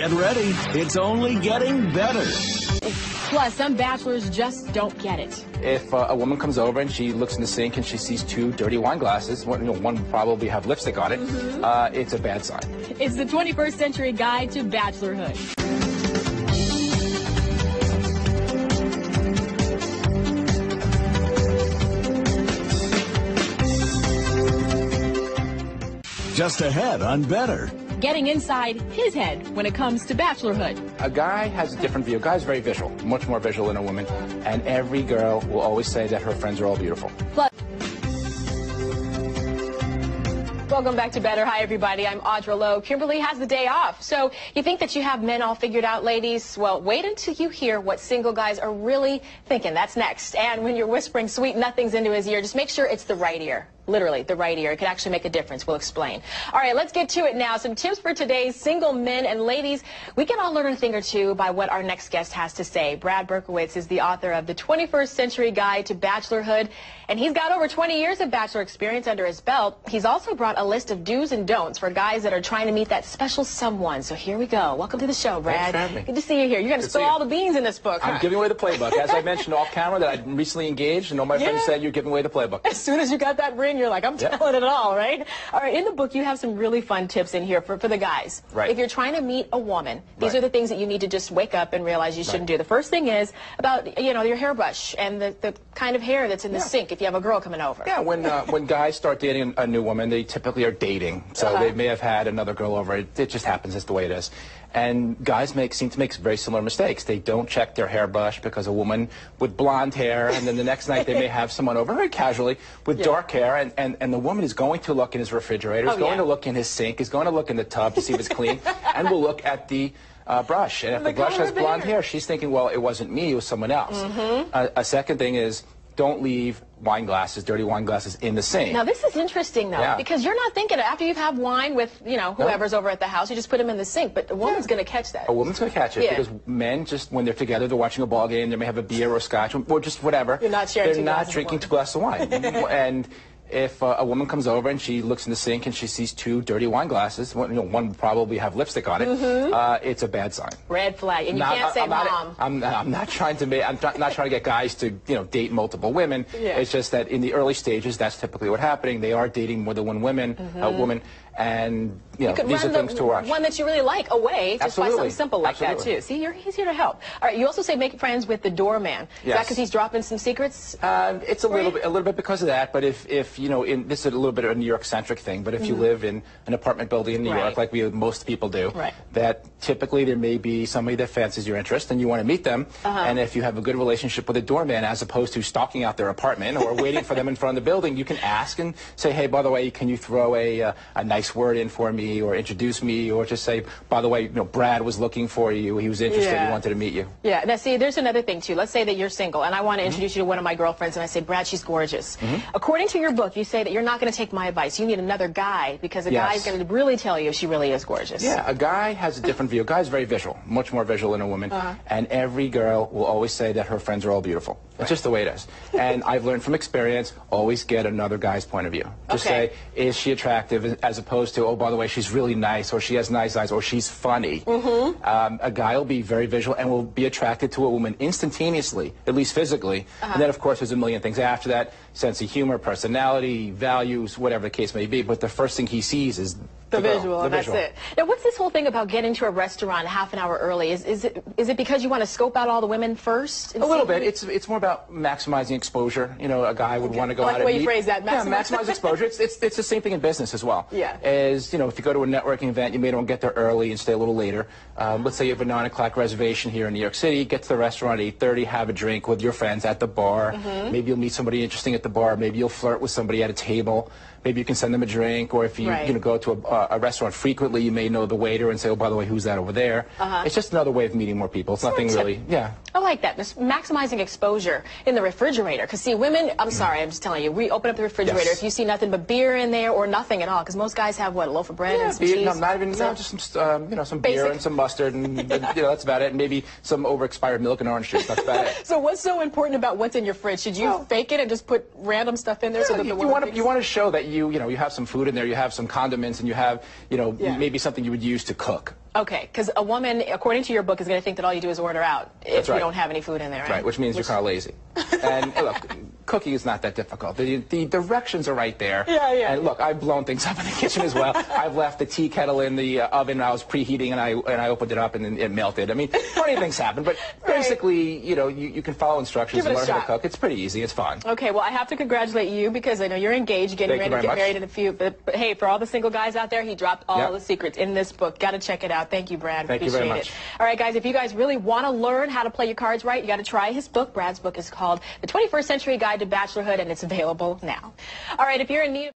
Get ready. It's only getting better. Plus, some bachelors just don't get it. If a woman comes over and she looks in the sink and she sees 2 dirty wine glasses, one will probably have lipstick on it, it's a bad sign. It's the 21st Century Guide to Bachelorhood. Just ahead on Better. Getting inside his head when it comes to bachelorhood. A guy has a different view. A guy's very visual, much more visual than a woman, and every girl will always say that her friends are all beautiful. Welcome back to Better. Hi, everybody. I'm Audra Lowe. Kimberly has the day off. So you think that you have men all figured out, ladies? Well, wait until you hear what single guys are really thinking. That's next. And when you're whispering sweet nothings into his ear, just make sure it's the right ear. Literally, the right ear. It could actually make a difference. We'll explain. All right, let's get to it now. Some tips for today's single men and ladies. We can all learn a thing or two by what our next guest has to say. Brad Berkowitz is the author of the 21st Century Guide to Bachelorhood, and he's got over 20 years of bachelor experience under his belt. He's also brought a list of do's and don'ts for guys that are trying to meet that special someone. So here we go. Welcome to the show, Brad. Thanks for having me. Good to see you here. You're going to spill all the beans in this book, huh? I'm giving away the playbook. As I mentioned off camera that I'd recently engaged, and all my friends said you're giving away the playbook. As soon as you got that ring, you're like, I'm telling it all, right? All right, in the book, you have some really fun tips in here for the guys. Right. If you're trying to meet a woman, these are the things that you need to just wake up and realize you shouldn't do. The first thing is about, your hairbrush and the kind of hair that's in the sink if you have a girl coming over. Yeah, when guys start dating a new woman, they typically are dating. So they may have had another girl over. It just happens. That's the way it is. And guys seem to make very similar mistakes. They don't check their hairbrush because a woman with blonde hair, and then the next night they may have someone over very casually with dark hair, and the woman is going to look in his refrigerator, is going to look in his sink, is going to look in the tub to see if it's clean, and will look at the brush. And if the brush has blonde hair, she's thinking, well, it wasn't me, it was someone else. A second thing is, don't leave dirty wine glasses in the sink. Now, this is interesting, though, because you're not thinking after you've had wine with, whoever's over at the house, you just put them in the sink, but a woman's going to catch that. A woman's going to catch it because men just, when they're together, they're watching a ball game, they may have a beer or scotch or just whatever. You're not sharing They're not drinking 2 glasses of wine. And if a woman comes over and she looks in the sink and she sees 2 dirty wine glasses, one will probably have lipstick on it, it's a bad sign. Red flag. And you can't say mom. I'm not trying to get guys to date multiple women. It's just that in the early stages, that's typically what's happening. They are dating more than one woman, and these are things to watch. One that you really like away just by something simple like that too. See, he's here to help. All right, you also say make friends with the doorman. Is that because he's dropping some secrets? It's a little bit because of that. But if this is a little bit of a New York centric thing. But if you live in an apartment building in New York, like most people do, that typically there may be somebody that fancies your interest and you want to meet them. And if you have a good relationship with a doorman, as opposed to stalking out their apartment or waiting for them in front of the building, you can ask and say, hey, by the way, can you throw a nice word in for me, or introduce me, or just say, by the way, Brad was looking for you, he was interested, he wanted to meet you. Yeah, now see, there's another thing too. Let's say that you're single and I want to introduce you to one of my girlfriends and I say, Brad, she's gorgeous. According to your book, you say that you're not going to take my advice. You need another guy because a guy's going to really tell you if she really is gorgeous. Yeah, a guy has a different view. A guy's very visual, much more visual than a woman, and every girl will always say that her friends are all beautiful. It's just the way it is. And I've learned from experience, always get another guy's point of view. Just say, is she attractive, as opposed to, oh, by the way, she's really nice, or she has nice eyes, or she's funny. A guy will be very visual and will be attracted to a woman instantaneously, at least physically. And then, of course, there's a million things after that, sense of humor, personality, values, whatever the case may be. But the first thing he sees is the visual, and that's it. Now, what's this whole thing about getting to a restaurant half an hour early? Is it because you want to scope out all the women first? A little bit. It's more about maximizing exposure. A guy would want to go out and meet. I like the way you phrase that. Maximize exposure. It's the same thing in business as well. Yeah. If you go to a networking event, you may want to get there early and stay a little later. Let's say you have a 9 o'clock reservation here in New York City. Get to the restaurant at 8:30, have a drink with your friends at the bar. Maybe you'll meet somebody interesting at the bar. Maybe you'll flirt with somebody at a table. Maybe you can send them a drink, or if you go to a restaurant frequently, you may know the waiter and say, oh, by the way, who's that over there? It's just another way of meeting more people. It's nothing really, I like that. Just maximizing exposure in the refrigerator. Because, see, women, I'm sorry, I'm just telling you, we open up the refrigerator. If you see nothing but beer in there or nothing at all, because most guys have, what, a loaf of bread and some cheese? No, not even, just some beer and some mustard, and that's about it. And maybe some over-expired milk and orange juice. That's about it. So what's so important about what's in your fridge? Should you fake it and just put random stuff in there so that the woman you want to show that you have some food in there, you have some condiments, and you have maybe something you would use to cook. Okay, because a woman, according to your book, is going to think that all you do is order out if you don't have any food in there, right? Right, which means you're kind of lazy. And look, cooking is not that difficult. The directions are right there. Yeah. And look, I've blown things up in the kitchen as well. I've left the tea kettle in the oven and I was preheating, and I opened it up and it melted. I mean, funny things happen, but basically, you can follow instructions and learn how to cook. It's pretty easy. It's fun. Okay, well, I have to congratulate you because I know you're engaged, getting ready to get married in a few. But hey, for all the single guys out there, he dropped all the secrets in this book. Got to check it out. Thank you, Brad. Thank you very much. All right, guys, if you guys really want to learn how to play your cards right, you got to try his book. Brad's book is called The 21st Century Guide to Bachelorhood, and it's available now. All right, if you're in need of